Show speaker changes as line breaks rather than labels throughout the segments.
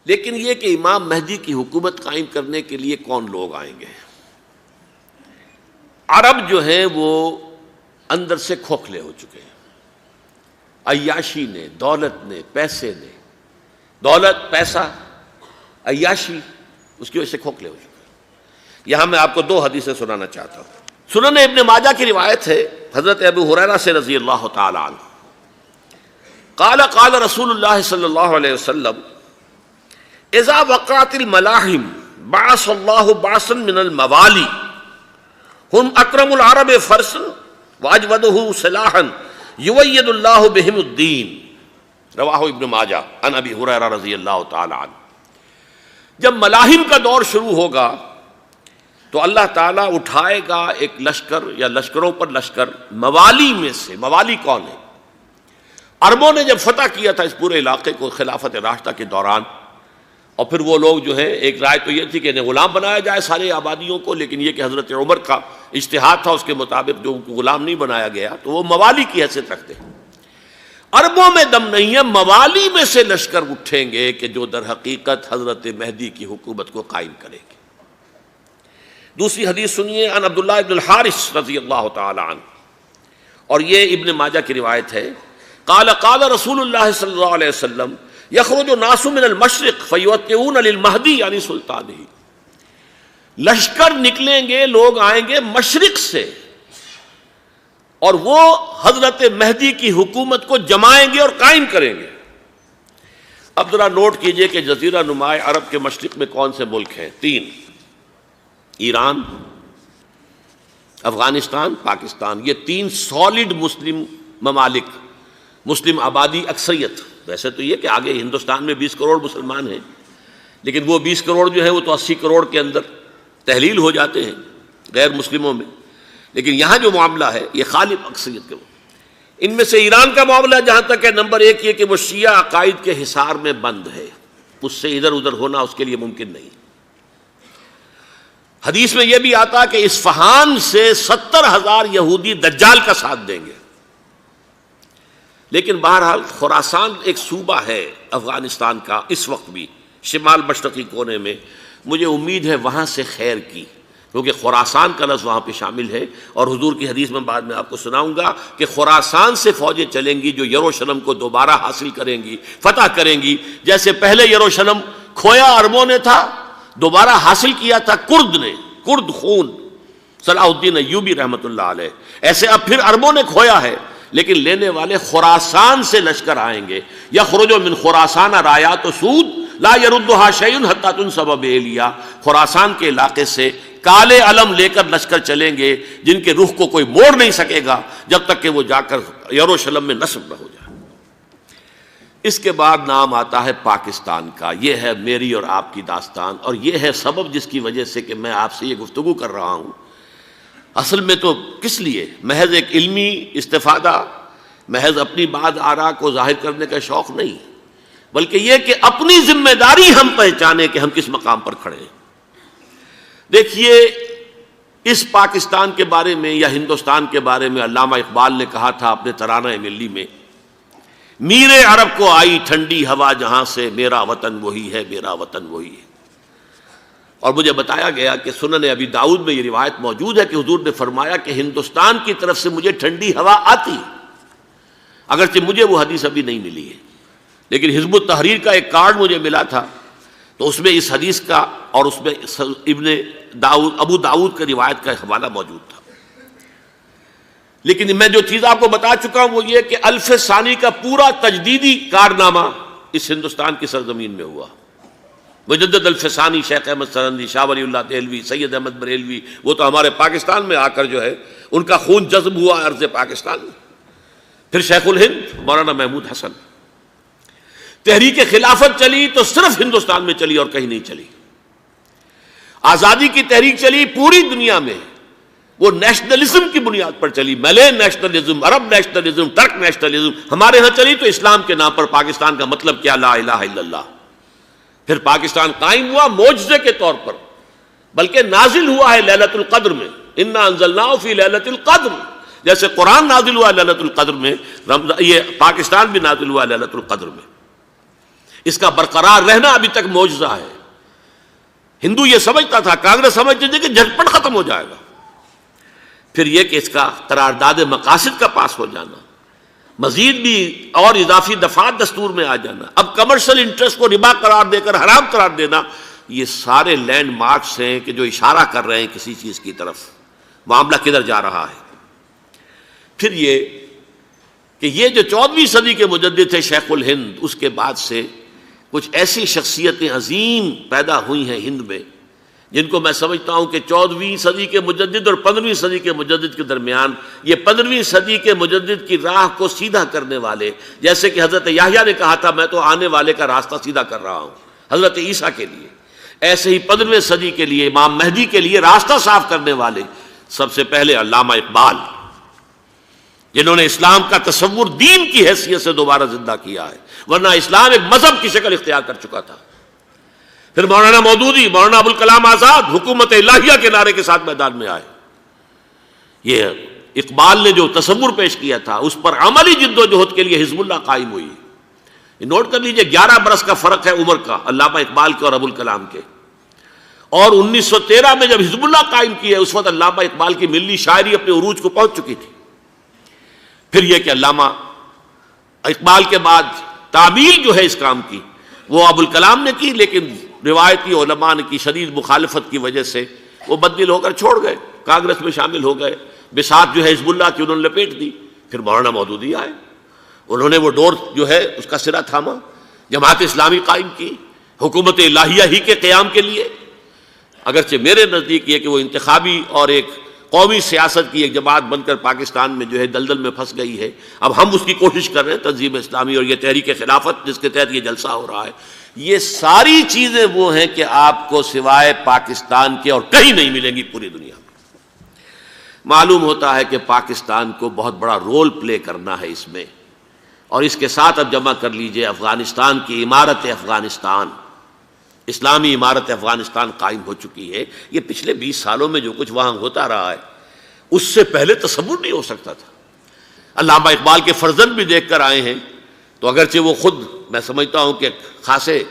لیکن یہ کہ امام مہدی کی حکومت قائم کرنے کے لیے کون لوگ آئیں گے؟ عرب جو ہیں وہ اندر سے کھوکھلے ہو چکے ہیں، عیاشی نے، دولت نے، پیسے نے، دولت، پیسہ، عیاشی، اس کی وجہ سے کھوکھلے ہو چکے ہیں۔ یہاں میں آپ کو دو حدیثیں سنانا چاہتا ہوں۔ سنن ابن ماجہ کی روایت ہے حضرت ابو ہریرہ سے رضی اللہ تعالی عنہ، قال قال رسول اللہ صلی اللہ علیہ وسلم اذا وقعت الملاحم بعث اللہ بعثا من الموالی ہم اکرم العرب فرسا واجودہ سلاحا یوید اللہ بہم الدین، رواہ ابن ماجہ عن ابی ہریرہ رضی اللہ تعالی عنہ۔ جب ملاحم کا دور شروع ہوگا تو اللہ تعالیٰ اٹھائے گا ایک لشکر یا لشکروں پر لشکر موالی میں سے۔ موالی کون ہے؟ عربوں نے جب فتح کیا تھا اس پورے علاقے کو خلافت راشدہ کے دوران، اور پھر وہ لوگ جو ہے، ایک رائے تو یہ تھی کہ انہیں غلام بنایا جائے سارے آبادیوں کو، لیکن یہ کہ حضرت عمر کا اجتہاد تھا، اس کے مطابق جو ان کو غلام نہیں بنایا گیا تو وہ موالی کی حیثیت رکھتے ہیں۔ عربوں میں دم نہیں ہے، موالی میں سے لشکر اٹھیں گے کہ جو در حقیقت حضرت مہدی کی حکومت کو قائم کریں گے۔ دوسری حدیث سنیے، عن عبداللہ ابن الحارث رضی اللہ تعالی عنہ، اور یہ ابن ماجہ کی روایت ہے، قال قال رسول اللہ صلی اللہ علیہ وسلم یخرج الناس من المشرق فیوطئون للمہدی یعنی سلطانہ، لشکر نکلیں گے، لوگ آئیں گے مشرق سے، اور وہ حضرت مہدی کی حکومت کو جمائیں گے اور قائم کریں گے۔ اب ذرا نوٹ کیجئے کہ جزیرہ نما عرب کے مشرق میں کون سے ملک ہیں؟ تین: ایران، افغانستان، پاکستان۔ یہ تین سالڈ مسلم ممالک، مسلم آبادی اکثریت۔ ویسے تو یہ کہ آگے ہندوستان میں 20 کروڑ مسلمان ہیں، لیکن وہ 20 کروڑ جو ہے وہ تو 80 کروڑ کے اندر تحلیل ہو جاتے ہیں غیر مسلموں میں، لیکن یہاں جو معاملہ ہے یہ غالب اکثریت کے۔ ان میں سے ایران کا معاملہ جہاں تک ہے، نمبر 1 یہ کہ وہ شیعہ عقائد کے حصار میں بند ہے، اس سے ادھر ادھر ہونا اس کے لیے ممکن نہیں۔ حدیث میں یہ بھی آتا کہ اصفہان سے 70,000 یہودی دجال کا ساتھ دیں گے۔ لیکن بہرحال خراسان ایک صوبہ ہے افغانستان کا اس وقت بھی، شمال مشرقی کونے میں، مجھے امید ہے وہاں سے خیر کی، کیونکہ خراسان کا لفظ وہاں پہ شامل ہے، اور حضور کی حدیث میں بعد میں آپ کو سناؤں گا کہ خراسان سے فوجیں چلیں گی جو یروشلم کو دوبارہ حاصل کریں گی، فتح کریں گی۔ جیسے پہلے یروشلم کھویا عربوں نے تھا، دوبارہ حاصل کیا تھا کرد نے، کرد خون صلاح الدین ایوبی رحمۃ اللہ علیہ، ایسے اب پھر عربوں نے کھویا ہے، لیکن لینے والے خراسان سے لشکر آئیں گے۔ یخرج من خراسان رایات سود لا یردھا شیء حتی تنصب بإیلیا، خراسان کے علاقے سے کالے علم لے کر لشکر چلیں گے جن کے رخ کو کوئی موڑ نہیں سکے گا جب تک کہ وہ جا کر یروشلم میں نصب نہ ہو جائے۔ اس کے بعد نام آتا ہے پاکستان کا۔ یہ ہے میری اور آپ کی داستان، اور یہ ہے سبب جس کی وجہ سے کہ میں آپ سے یہ گفتگو کر رہا ہوں۔ اصل میں تو کس لیے؟ محض ایک علمی استفادہ، محض اپنی بات آراء کو ظاہر کرنے کا شوق نہیں، بلکہ یہ کہ اپنی ذمہ داری ہم پہچانیں کہ ہم کس مقام پر کھڑے ہیں۔ دیکھیے، اس پاکستان کے بارے میں یا ہندوستان کے بارے میں علامہ اقبال نے کہا تھا اپنے ترانہ ملی میں، میر عرب کو آئی ٹھنڈی ہوا جہاں سے، میرا وطن وہی ہے، میرا وطن وہی ہے۔ اور مجھے بتایا گیا کہ سنن ابی داؤد میں یہ روایت موجود ہے کہ حضور نے فرمایا کہ ہندوستان کی طرف سے مجھے ٹھنڈی ہوا آتی، اگرچہ مجھے وہ حدیث ابھی نہیں ملی ہے، لیکن حزب التحریر کا ایک کارڈ مجھے ملا تھا، تو اس میں اس حدیث کا اور اس میں ابو داؤد کا روایت کا حوالہ موجود تھا۔ لیکن میں جو چیز آپ کو بتا چکا ہوں وہ یہ کہ الف ثانی کا پورا تجدیدی کارنامہ اس ہندوستان کی سرزمین میں ہوا۔ مجدد الف ثانی شیخ احمد سرندی، شاہ ولی اللہ دہلوی، سید احمد بریلوی، وہ تو ہمارے پاکستان میں آ کر جو ہے ان کا خون جذب ہوا ارض پاکستان میں۔ پھر شیخ الہند مولانا محمود حسن۔ تحریک خلافت چلی تو صرف ہندوستان میں چلی اور کہیں نہیں چلی۔ آزادی کی تحریک چلی پوری دنیا میں، وہ نیشنلزم کی بنیاد پر چلی، ملے نیشنلزم، عرب نیشنلزم، ترک نیشنلزم۔ ہمارے ہاں چلی تو اسلام کے نام پر، پاکستان کا مطلب کیا؟ لا الہ الا اللہ۔ پھر پاکستان قائم ہوا معجزے کے طور پر، بلکہ نازل ہوا ہے لیلۃ القدر میں، انا انزلناہ فی لیلۃ القدر، جیسے قرآن نازل ہوا لیلۃ القدر میں، یہ پاکستان بھی نازل ہوا لیلۃ القدر میں۔ اس کا برقرار رہنا ابھی تک معجزہ ہے۔ ہندو یہ سمجھتا تھا، کانگریس سمجھتی تھی کہ جھٹپٹ ختم ہو جائے گا۔ پھر یہ کہ اس کا قرارداد مقاصد کا پاس ہو جانا، مزید بھی اور اضافی دفعات دستور میں آ جانا، اب کمرشل انٹرسٹ کو ربا قرار دے کر حرام قرار دینا، یہ سارے لینڈ مارکس ہیں کہ جو اشارہ کر رہے ہیں کسی چیز کی طرف، معاملہ کدھر جا رہا ہے۔ پھر یہ کہ یہ جو 14ویں صدی کے مجدد تھے شیخ الہند، اس کے بعد سے کچھ ایسی شخصیتیں عظیم پیدا ہوئی ہیں ہند میں، جن کو میں سمجھتا ہوں کہ 14ویں صدی کے مجدد اور 15ویں صدی کے مجدد کے درمیان یہ 15ویں صدی کے مجدد کی راہ کو سیدھا کرنے والے، جیسے کہ حضرت یحییٰ نے کہا تھا میں تو آنے والے کا راستہ سیدھا کر رہا ہوں حضرت عیسیٰ کے لیے، ایسے ہی 15ویں صدی کے لیے امام مہدی کے لیے راستہ صاف کرنے والے سب سے پہلے علامہ اقبال، جنہوں نے اسلام کا تصور دین کی حیثیت سے دوبارہ زندہ کیا ہے، ورنہ اسلام ایک مذہب کی شکل اختیار کر چکا تھا۔ پھر مولانا مودودی، مولانا ابوالکلام آزاد حکومت الہیہ کے نعرے کے ساتھ میدان میں آئے۔ یہ اقبال نے جو تصور پیش کیا تھا اس پر عملی جد و جہد کے لیے حزب اللہ قائم ہوئی۔ نوٹ کر لیجئے 11 برس کا فرق ہے عمر کا علامہ اقبال کے اور ابوالکلام کے، اور 1913 میں جب حزب اللہ قائم کی ہے اس وقت علامہ اقبال کی ملی شاعری اپنے عروج کو پہنچ چکی تھی۔ پھر یہ کہ علامہ اقبال کے بعد تعمیل جو ہے اس کام کی وہ ابوالکلام نے کی، لیکن روایتی علماء کی شدید مخالفت کی وجہ سے وہ بددل ہو کر چھوڑ گئے، کانگریس میں شامل ہو گئے، بساط جو ہے حزب اللہ کی انہوں نے لپیٹ دی۔ پھر مولانا مودودی آئے، انہوں نے وہ ڈور جو ہے اس کا سرا تھاما، جماعت اسلامی قائم کی حکومت الہیہ ہی کے قیام کے لیے۔ اگرچہ میرے نزدیک یہ کہ وہ انتخابی اور ایک قومی سیاست کی ایک جماعت بن کر پاکستان میں جو ہے دلدل میں پھنس گئی ہے، اب ہم اس کی کوشش کر رہے ہیں، تنظیم اسلامی اور یہ تحریک خلافت جس کے تحت یہ جلسہ ہو رہا ہے، یہ ساری چیزیں وہ ہیں کہ آپ کو سوائے پاکستان کے اور کہیں نہیں ملیں گی پوری دنیا میں۔ معلوم ہوتا ہے کہ پاکستان کو بہت بڑا رول پلے کرنا ہے اس میں، اور اس کے ساتھ اب جمع کر لیجئے افغانستان کی عمارت افغانستان، اسلامی عمارت افغانستان قائم ہو چکی ہے۔ یہ پچھلے 20 سالوں میں جو کچھ وہاں ہوتا رہا ہے اس سے پہلے تصور نہیں ہو سکتا تھا۔ علامہ اقبال کے فرزند بھی دیکھ کر آئے ہیں، تو اگرچہ وہ خود میں سمجھتا ہوں کہ خاصے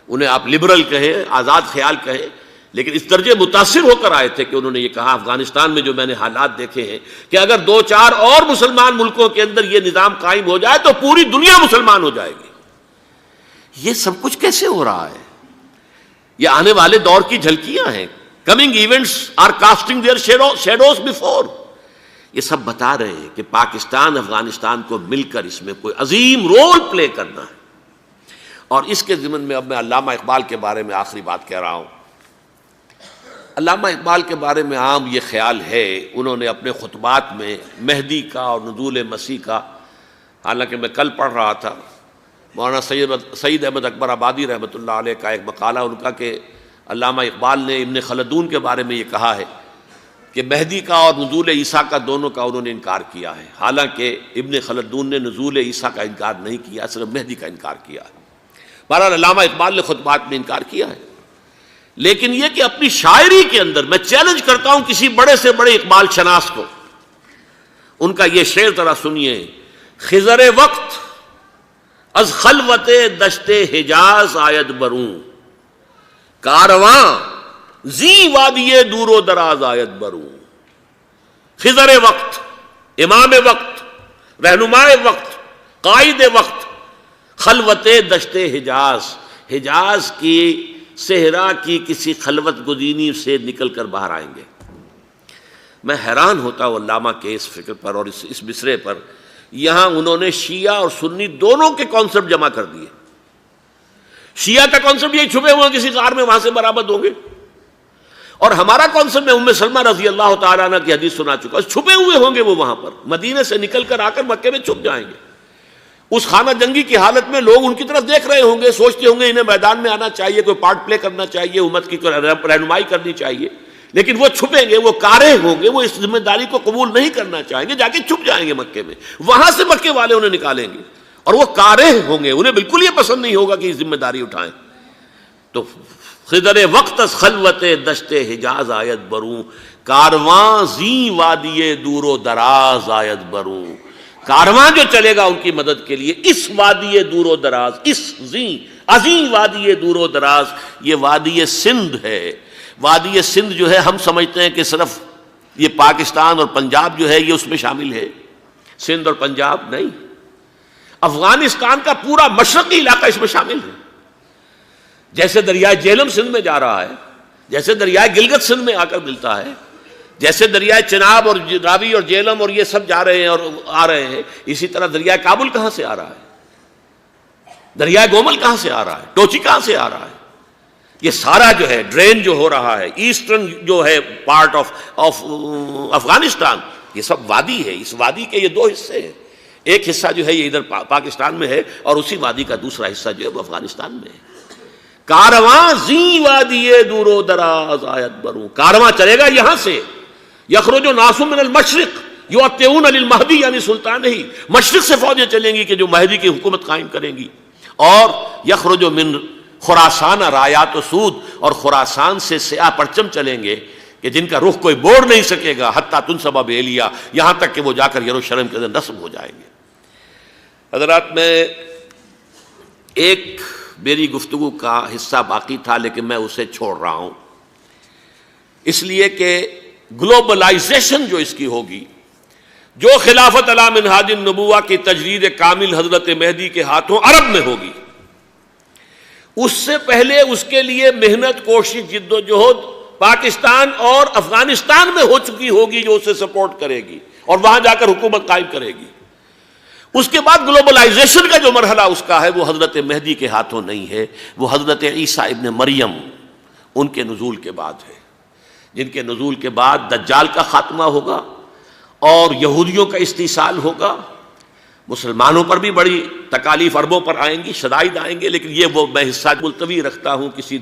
انہیں آپ لبرل کہیں، آزاد خیال کہیں، لیکن اس درجے متاثر ہو کر آئے تھے کہ انہوں نے یہ کہا افغانستان میں جو میں نے حالات دیکھے ہیں کہ اگر 2-4 اور مسلمان ملکوں کے اندر یہ نظام قائم ہو جائے تو پوری دنیا مسلمان ہو جائے گی۔ یہ سب کچھ کیسے ہو رہا ہے؟ یہ آنے والے دور کی جھلکیاں ہیں۔ Coming events are casting their shadows before. یہ سب بتا رہے ہیں کہ پاکستان افغانستان کو مل کر اس میں کوئی عظیم رول پلے کرنا ہے۔ اور اس کے ضمن میں اب میں علامہ اقبال کے بارے میں آخری بات کہہ رہا ہوں۔ علامہ اقبال کے بارے میں عام یہ خیال ہے، انہوں نے اپنے خطبات میں مہدی کا اور نزول مسیح کا، حالانکہ میں کل پڑھ رہا تھا مولانا سعید احمد اکبر آبادی رحمۃ اللہ علیہ کا ایک مقالہ ان کا کہ علامہ اقبال نے ابن خلدون کے بارے میں یہ کہا ہے کہ مہدی کا اور نزول عیسیٰ کا دونوں کا انہوں نے انکار کیا ہے، حالانکہ ابن خلدون نے نزول عیسیٰ کا انکار نہیں کیا، صرف مہدی کا انکار کیا ہے۔ بہرحال علامہ اقبال نے خطبات میں انکار کیا ہے، لیکن یہ کہ اپنی شاعری کے اندر میں چیلنج کرتا ہوں کسی بڑے سے بڑے اقبال شناس کو، ان کا یہ شعر ذرا سنیے: خضر وقت از خلوت دشت حجاز آید بروں، کارواں زی وادی دور و دراز آید بروں۔ خضر وقت، امام وقت، رہنمائے وقت، قائد وقت، خلوت دشت حجاز، حجاز کی صحرا کی کسی خلوت گزینی سے نکل کر باہر آئیں گے۔ میں حیران ہوتا ہوں علامہ کے اس فکر پر اور اس مصرے پر۔ یہاں انہوں نے شیعہ اور سنی دونوں کے کانسیپٹ جمع کر دیے۔ شیعہ کا کانسیپٹ یہ چھپے ہوئے کسی غار میں وہاں سے برآمد ہوں گے، اور ہمارا کانسیپٹ میں ام سلمہ رضی اللہ تعالیٰ عنہ کی حدیث سنا چکا، چھپے ہوئے ہوں گے وہ وہاں پر، مدینے سے نکل کر آ کر مکے میں چھپ جائیں گے۔ اس خانہ جنگی کی حالت میں لوگ ان کی طرف دیکھ رہے ہوں گے، سوچتے ہوں گے انہیں میدان میں آنا چاہیے، کوئی پارٹ پلے کرنا چاہیے، امت کی رہنمائی کرنی چاہیے، لیکن وہ چھپیں گے، وہ کارے ہوں گے، وہ اس ذمہ داری کو قبول نہیں کرنا چاہیں گے، جا کے چھپ جائیں گے مکے میں، وہاں سے مکے والے انہیں نکالیں گے، اور وہ کارے ہوں گے، انہیں بالکل یہ پسند نہیں ہوگا کہ یہ ذمہ داری اٹھائیں۔ تو خضر وقت از خلوت دشت حجاز آیت بروں، کارواں زی وادی دور و دراز آیت بروں۔ کارواں جو چلے گا ان کی مدد کے لیے اس وادی دور و دراز، اس زی عظیم وادی دور و دراز، یہ وادی سندھ ہے۔ وادی سندھ جو ہے ہم سمجھتے ہیں کہ صرف یہ پاکستان اور پنجاب جو ہے یہ اس میں شامل ہے، سندھ اور پنجاب نہیں، افغانستان کا پورا مشرقی علاقہ اس میں شامل ہے۔ جیسے دریائے جہلم سندھ میں جا رہا ہے، جیسے دریائے گلگت سندھ میں آ کر ملتا ہے، جیسے دریائے چناب اور راوی اور جہلم اور یہ سب جا رہے ہیں اور آ رہے ہیں، اسی طرح دریائے کابل کہاں سے آ رہا ہے، دریائے گومل کہاں سے آ رہا ہے، ٹوچی کہاں سے آ رہا ہے، یہ سارا جو ہے ڈرین جو ہو رہا ہے ایسٹرن جو ہے پارٹ آف افغانستان، یہ سب وادی ہے۔ اس وادی کے یہ دو حصے ہیں، ایک حصہ جو ہے یہ ادھر پاکستان میں ہے اور اسی وادی کا دوسرا حصہ جو ہے وہ افغانستان میں ہے۔ کارواں زی وادی دور و دراز آیت بروں، کارواں چلے گا یہاں سے، یخرج ناس من المشرق یؤتون للمہدی یعنی سلطان ہی، مشرق سے فوجیں چلیں گی کہ جو مہدی کی حکومت قائم کریں گی، اور یخرج من خراسان رایات و سود، اور خراسان سے سیاہ پرچم چلیں گے کہ جن کا رخ کوئی موڑ نہیں سکے گا، حتیٰ تنصب بیلیا، یہاں تک کہ وہ جا کر یروشلم کے اندر نصب ہو جائیں گے۔ حضرات، میں ایک میری گفتگو کا حصہ باقی تھا لیکن میں اسے چھوڑ رہا ہوں، اس لیے کہ گلوبلائزیشن جو اس کی ہوگی، جو خلافت علی منہاج النبوہ کی تجرید کامل حضرت مہدی کے ہاتھوں عرب میں ہوگی، اس سے پہلے اس کے لیے محنت، کوشش، جد و جہد پاکستان اور افغانستان میں ہو چکی ہوگی جو اسے سپورٹ کرے گی اور وہاں جا کر حکومت قائم کرے گی۔ اس کے بعد گلوبلائزیشن کا جو مرحلہ اس کا ہے وہ حضرت مہدی کے ہاتھوں نہیں ہے، وہ حضرت عیسیٰ ابن مریم ان کے نزول کے بعد ہے، جن کے نزول کے بعد دجال کا خاتمہ ہوگا اور یہودیوں کا استحصال ہوگا، مسلمانوں پر بھی بڑی تکالیف اربوں پر آئیں گی، شدائد آئیں گے، لیکن یہ وہ میں حصہ ملتوی رکھتا ہوں کسی